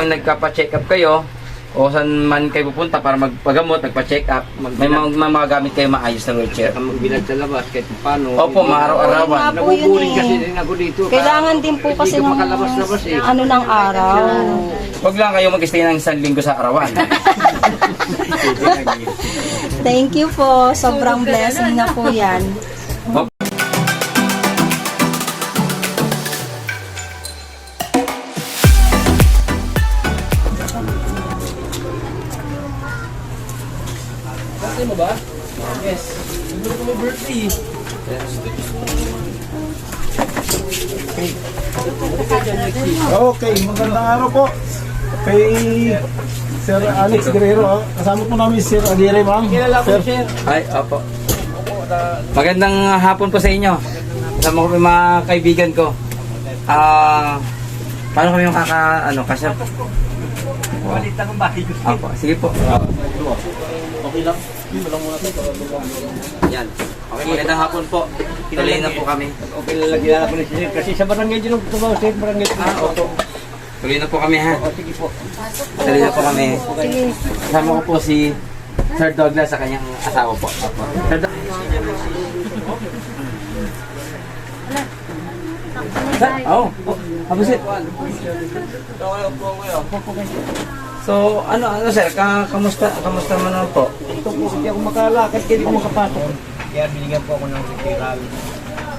nagkapa-check up kayo o saan man kayo pupunta para magpagamot, nagpa-check up, may mga gamit kayo maayos na wheelchair. Magbilad sa labas kahit paano. Opo, maaraw-arawan. Nabubuling kasi din ako dito. Kailangan din po kasi ng makalabas-labas eh. ano ng araw. Huwag lang kayo mag-stay ng 1 linggo sa arawan. Thank you po. Sobrang blessing na po yan. Birthday mo ba? Yes. Siguro ko may birthday. Okay, magandang araw po. Kay Sir Alex Guerrero. Kasama po namin si Sir Aguirre, ma'am. Sir. Ay, opo. Magandang hapon po sa inyo. Kasama ko may mga kaibigan ko. Paano kami yung kasya? Walit akong bahay ko. Opo, sige po. Okay lang. Hindi mo lang muna ito. Yan. Okay, magandang hapon po. Tuloy na po kami. Okay, lalagyan ako ni Sir. Kasi sa barangay din ako tumaw, Sir. Barangay din. Opo. Tuloy na po kami, ha? O, sige po. Tuloy na po kami. Sige. Kasama ko po si Sir Douglas sa kanyang asawa po. Opo. Sir Abusit. So, ano sir, kamusta mo naman po? Ito po, hindi ako makalakad, hindi ko makapasok. Kaya binigyan po ako ng referral.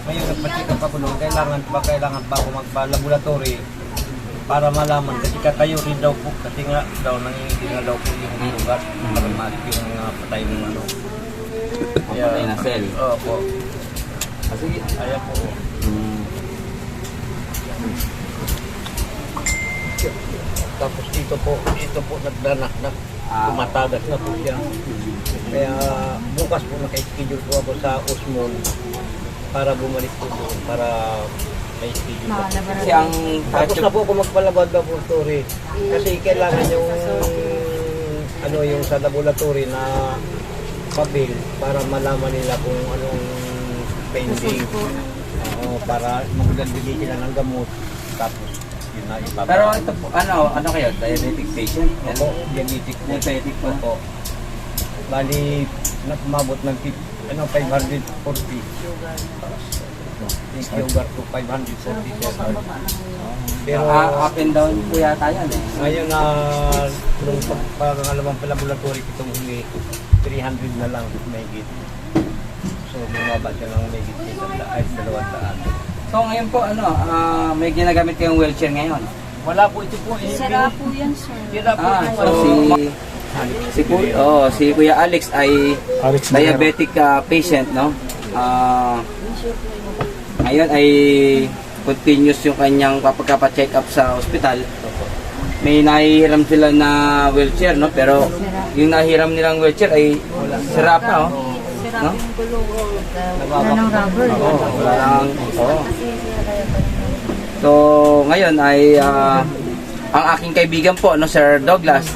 Ngayon, nagpa-check up ako noon. Kailangan pa ako magpa-laboratory para malaman. Kasi katayo rin daw po. Kasi nga daw, nangingitin na daw po yung lugar. Para matik yung mga patay ng ano. Patay na cell. Oo po. Sige. Ayan po. Tapos dito po nagdanak na. Tumatagas na po siya. Kaya bukas po naka-schedule po ako sa Osmond para bumalik po doon para may schedule po. Kasi ang Tapos na po ako magpalabad na po story. Kasi kailangan yung yung sa laboratory na papel para malaman nila kung anong pending. Para magbibigay sila ng gamot. Tapos yun na ipapalabad. Pero ito po, ano kayo? Diabetic patient? Ako, diabetic po. Diabetic po. Opo. Bali, nagmabot ng 540. Yung sugar to 540. Pero Up and down po yata yan eh. ngayon na nung pangalawang laboratory itong huli, 300 na lang mahigit. So bumaba siya ng mahigit 200. So ngayon po, may ginagamit kayong wheelchair ngayon? Wala po ito po. Sira po yan, sir. Sira po yung si Kuya Alex ay Alex diabetic patient, no? Ngayon ay continuous yung kanyang pagpapa-check up sa ospital. May nahihiram sila na wheelchair, no? Pero yung nahihiram nilang wheelchair ay sira pa, oh. No? Wala ng rubber. Wala lang. So, ngayon ay ang aking kaibigan po, no, Sir Douglas,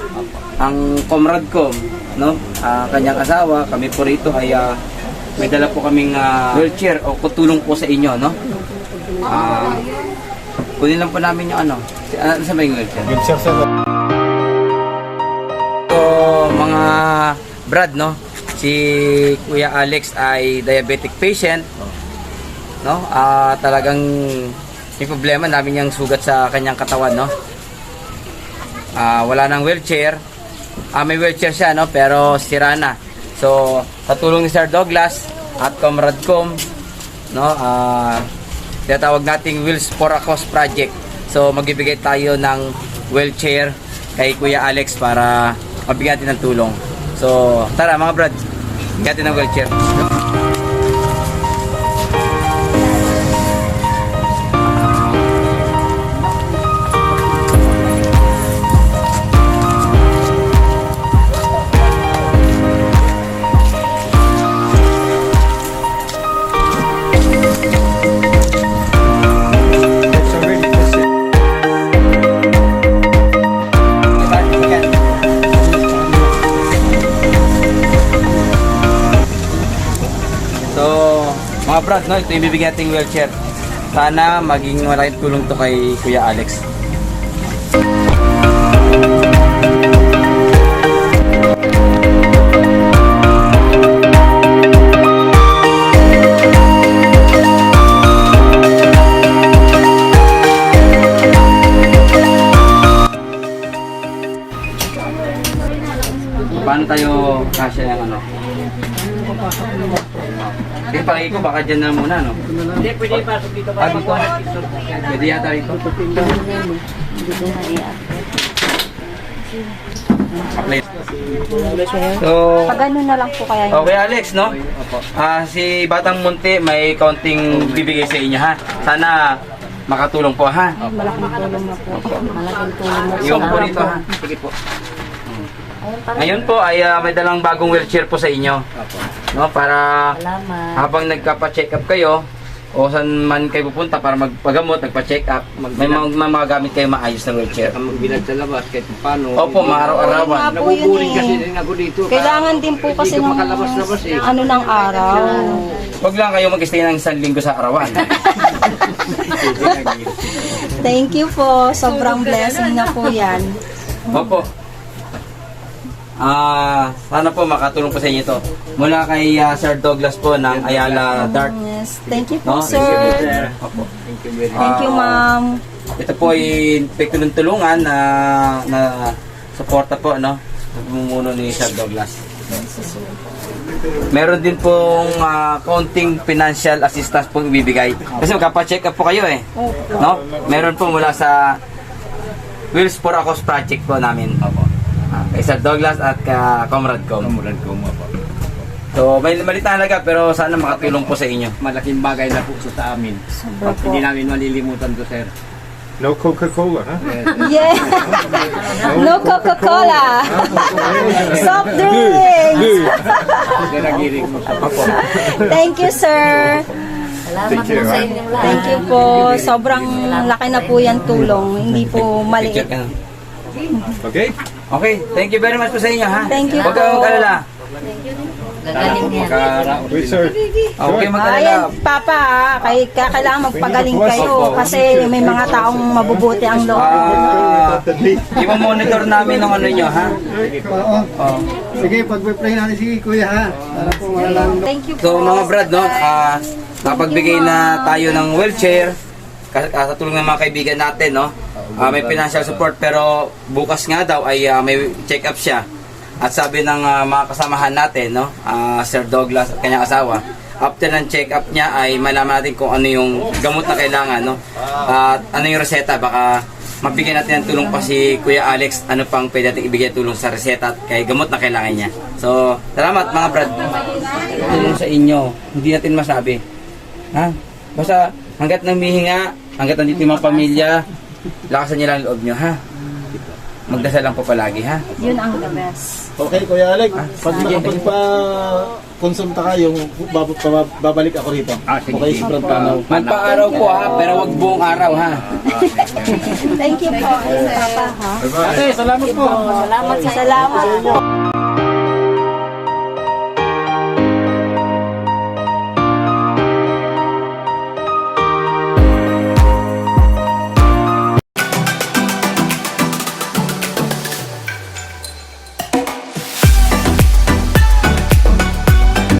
ang comrade ko, no, kanyang asawa, kami po rito ay may dala po kaming wheelchair o kutulong po sa inyo, no. Kunin lang po namin yung sa may wheelchair. Wheelchair, sir. So, mga brad, no, si Kuya Alex ay diabetic patient, no, talagang may problema, namin yung sugat sa kanyang katawan, no. Wala nang wheelchair. May wheelchair siya, no, pero sira na. So, sa tulong ni Sir Douglas at Comrade Com, no, tinatawag nating Wheels for a Cause project. So, magbibigay tayo ng wheelchair kay Kuya Alex para mabigyan natin ng tulong. So, tara mga brad, bigyan natin ng wheelchair. Mga brad, no, ito yung bibigyan nating wheelchair. Sana maging malaking tulong to kay Kuya Alex. paano tayo kasya yung ano? Sige, pakinggan ko, baka dyan na muna, no? Hindi, pwede pasok dito Ah, dito? Pwede yata rito. Apply. So, Pag ano na lang po kaya yun. okay Alex, no? Si Batang Munti may kaunting bibigay sa inyo, ha? Sana makatulong po, ha? Malaking tulong na po. Malaking tulong na Iwan po rito, ha? Sige po. Ngayon po ay may dalang bagong wheelchair po sa inyo. No, para habang nagkapa-check up kayo o saan man kayo pupunta para magpagamot, nagpa-check up, may mga gamit kayo maayos na wheelchair. Ang bilag sa labas, kahit paano. Opo, maaraw-arawan. Po yun Nabubuling kasi eh. din ako dito. Kailangan din po kasi Hindi ka ng makalabas-labas eh. ano ng araw. Huwag lang kayo mag-stay ng isang linggo sa arawan. Thank you po. Sobrang blessing na po yan. Opo. Sana po makatulong po sa inyo to. Mula kay Sir Douglas po ng Ayala Dark. Yes. Thank you No? po, sir. Opo. Thank you, ma'am. Ito po ay tulungan na suporta po, no? Namumuno ni Sir Douglas. Meron din pong kaunting financial assistance pong ibibigay. Kasi magkapa-check up po kayo eh. No? Meron po mula sa Wheels for a Cause project po namin. Kay Sir Douglas at ka Comrade Com. So, may maliit na halaga pero sana makatulong po sa inyo. Malaking bagay na po sa amin. Sobra po. Hindi namin malilimutan to, sir. No Coca-Cola, ha? Yeah. No Coca-Cola. Soft drinks. Sir, nagirig mo sa Thank you, sir. Thank you, ha? Thank you po. Sobrang laki na po yan tulong. Hindi po maliit. Picture ka na. Okay? Okay, thank you very much po sa inyo ha. Thank you Huwag po. kayong mag-alala. Wait, sir. Huwag kayong mag-alala. Ayan, Papa, kailangan magpagaling kayo kasi may mga taong mabubuti ang loob. I-monitor namin ng ano nyo ha. Oh. Sige, pag-pray natin si Kuya, ha? Para po malalang. Thank you So po. mga brad, no, napagbigay na tayo ng wheelchair sa tulong ng mga kaibigan natin, no. May financial support pero bukas nga daw ay may check-up siya. At sabi ng mga kasamahan natin, no, Sir Douglas at kanyang asawa, after ng check-up niya ay malaman natin kung ano yung gamot na kailangan, no. At ano yung reseta, baka mabigyan natin ng tulong pa si Kuya Alex, ano pang pwede natin ibigay tulong sa reseta at kay gamot na kailangan niya. So, salamat mga brad. Tulong sa inyo, hindi natin masabi. Ha? Basta hanggat namihinga, hanggat nandito yung mga pamilya, lakasan niyo lang ang loob niyo, ha? Magdasal lang po palagi, ha? Yun ang the best. Okay, Kuya Alex. Pag nakapagpa-konsulta ka, yung babalik ako rito. Sige. Okay, sa Panaw. Magpa-araw po, ha? Pero wag buong araw, ha? Thank you po, Papa, ha? Ate, salamat po. Salamat po.